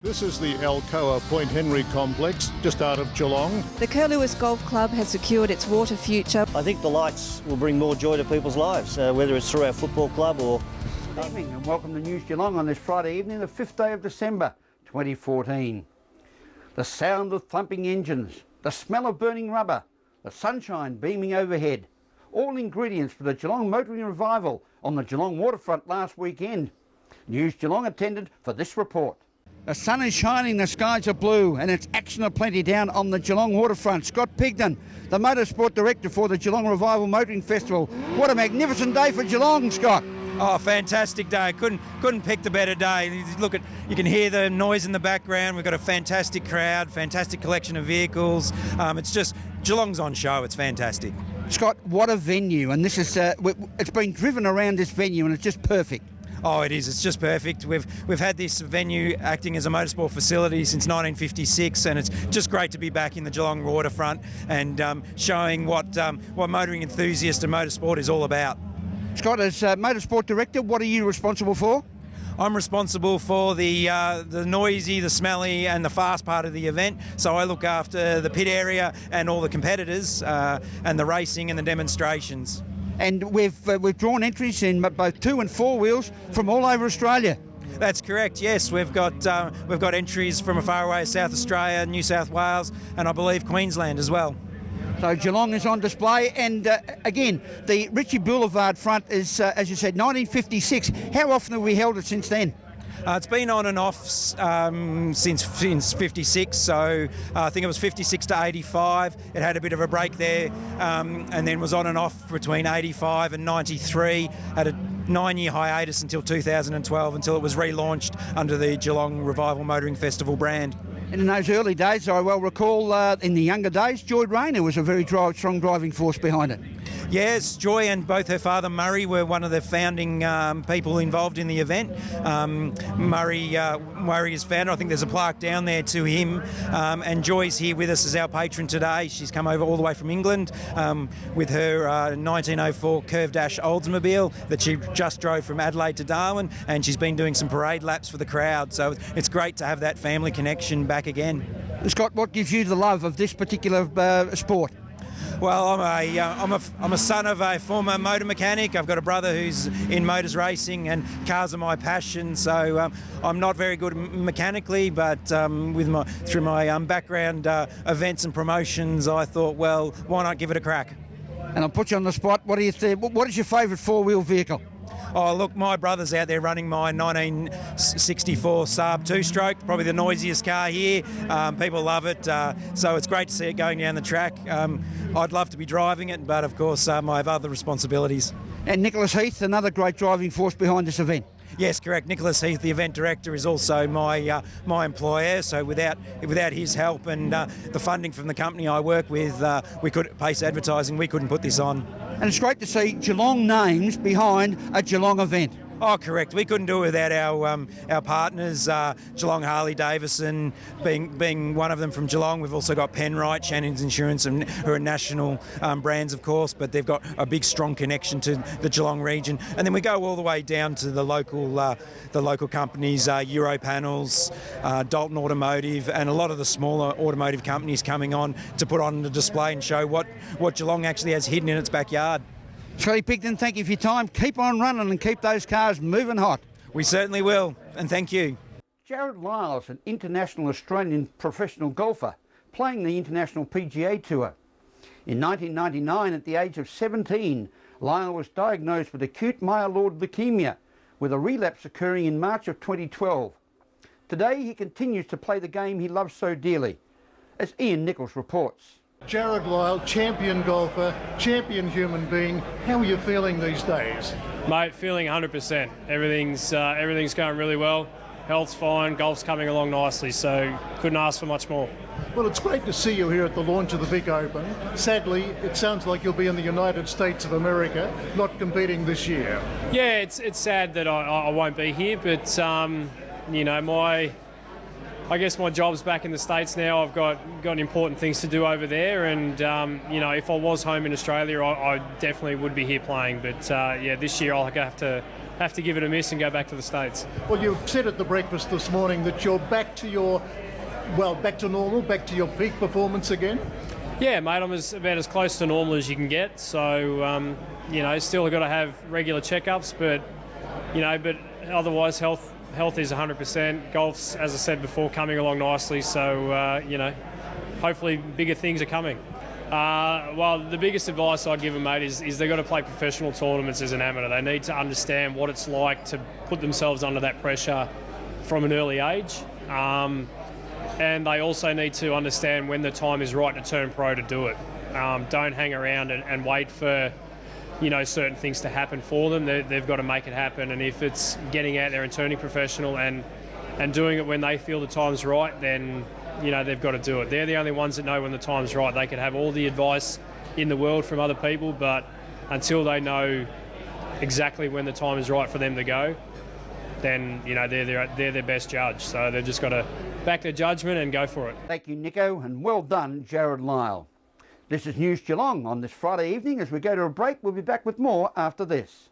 This is the Alcoa Point Henry complex, just out of Geelong. The Curlewis Golf Club has secured its water future. I think the lights will bring more joy to people's lives, whether it's through our football club or... Good evening and welcome to News Geelong on this Friday evening, the 5th day of December 2014. The sound of thumping engines, the smell of burning rubber, the sunshine beaming overhead, all ingredients for the Geelong motoring revival on the Geelong waterfront last weekend. News Geelong attended for this report. The sun is shining, the skies are blue, and it's action aplenty down on the Geelong waterfront. Scott Pigden, the motorsport director for the Geelong Revival Motoring Festival. What a magnificent day for Geelong, Scott. Oh, fantastic day. Couldn't pick the better day. Look at, you can hear the noise in the background. We've got a fantastic crowd, fantastic collection of vehicles. It's just, Geelong's on show. It's fantastic. Scott, what a venue, and this is it's been driven around this venue and it's just perfect. Oh, it is. It's just perfect. We've had this venue acting as a motorsport facility since 1956, and it's just great to be back in the Geelong waterfront and showing what motoring enthusiast and motorsport is all about. Scott, as motorsport director, what are you responsible for? I'm responsible for the noisy, the smelly and the fast part of the event. So I look after the pit area and all the competitors and the racing and the demonstrations. And we've drawn entries in both 2 and 4 wheels from all over Australia. That's correct, yes. We've got entries from as far away as South Australia, New South Wales and I believe Queensland as well. So Geelong is on display, and again, the Ritchie Boulevard front is, as you said, 1956. How often have we held it since then? It's been on and off since 56, so I think it was 56 to 85. It had a bit of a break there, and then was on and off between 85 and 93. Had a 9-year hiatus until 2012, until it was relaunched under the Geelong Revival Motoring Festival brand. And in those early days, I well recall, in the younger days, Joy Rayner was a very strong driving force behind it. Yes, Joy and both her father Murray were one of the founding people involved in the event. Murray is founder. I think there's a plaque down there to him. And Joy's here with us as our patron today. She's come over all the way from England with her 1904 Curve Dash Oldsmobile that she just drove from Adelaide to Darwin, and she's been doing some parade laps for the crowd. So it's great to have that family connection back again. Scott, what gives you the love of this particular sport? Well, I'm a son of a former motor mechanic. I've got a brother who's in motors racing, and cars are my passion. So I'm not very good mechanically, but through my background, events and promotions, I thought, well, why not give it a crack? And I'll put you on the spot. What is your favourite 4-wheel vehicle? Oh, look, my brother's out there running my 1964 Saab 2-stroke, probably the noisiest car here. People love it, so it's great to see it going down the track. I'd love to be driving it, but of course I have other responsibilities. And Nicholas Heath, another great driving force behind this event. Yes, correct. Nicholas Heath, the event director, is also my employer. So without his help and the funding from the company I work with, Pace Advertising, we couldn't put this on. And it's great to see Geelong names behind a Geelong event. Oh, correct. We couldn't do it without our partners, Geelong Harley Davidson being one of them from Geelong. We've also got Penrite, Shannon's Insurance, who are national brands, of course, but they've got a big, strong connection to the Geelong region. And then we go all the way down to the local companies, Euro Panels, Dalton Automotive, and a lot of the smaller automotive companies coming on to put on the display and show what Geelong actually has hidden in its backyard. Scotty Pigden, thank you for your time. Keep on running and keep those cars moving hot. We certainly will, and thank you. Jared Lyles, an international Australian professional golfer, playing the International PGA Tour. In 1999, at the age of 17, Lyle was diagnosed with acute myeloid leukemia, with a relapse occurring in March of 2012. Today, he continues to play the game he loves so dearly, as Ian Nichols reports. Jared Lyle, champion golfer, champion human being. How are you feeling these days? Mate, feeling 100%. Everything's going really well. Health's fine, golf's coming along nicely, so couldn't ask for much more. Well, it's great to see you here at the launch of the Vic Open. Sadly, it sounds like you'll be in the United States of America, not competing this year. Yeah, it's sad that I won't be here, but, I guess my job's back in the States now. I've got important things to do over there, and you know, if I was home in Australia, I definitely would be here playing. But yeah, this year I'll have to give it a miss and go back to the States. Well, you said at the breakfast this morning that you're back to your, well, back to normal, back to your peak performance again. Yeah, mate, I'm about as close to normal as you can get. So you know, still got to have regular checkups, but you know, but otherwise health is 100%. Golf's, as I said before, coming along nicely. So you know, hopefully bigger things are coming. Well, the biggest advice I'd give them, mate, is they've got to play professional tournaments as an amateur. They need to understand what it's like to put themselves under that pressure from an early age. And they also need to understand when the time is right to turn pro to do it. Don't hang around and wait for, you know, certain things to happen for them. They've got to make it happen. And if it's getting out there and turning professional and doing it when they feel the time's right, then, you know, they've got to do it. They're the only ones that know when the time's right. They can have all the advice in the world from other people, but until they know exactly when the time is right for them to go, then, you know, they're their best judge. So they've just got to back their judgment and go for it. Thank you, Nico, and well done, Jared Lyle. This is News Geelong on this Friday evening. As we go to a break, we'll be back with more after this.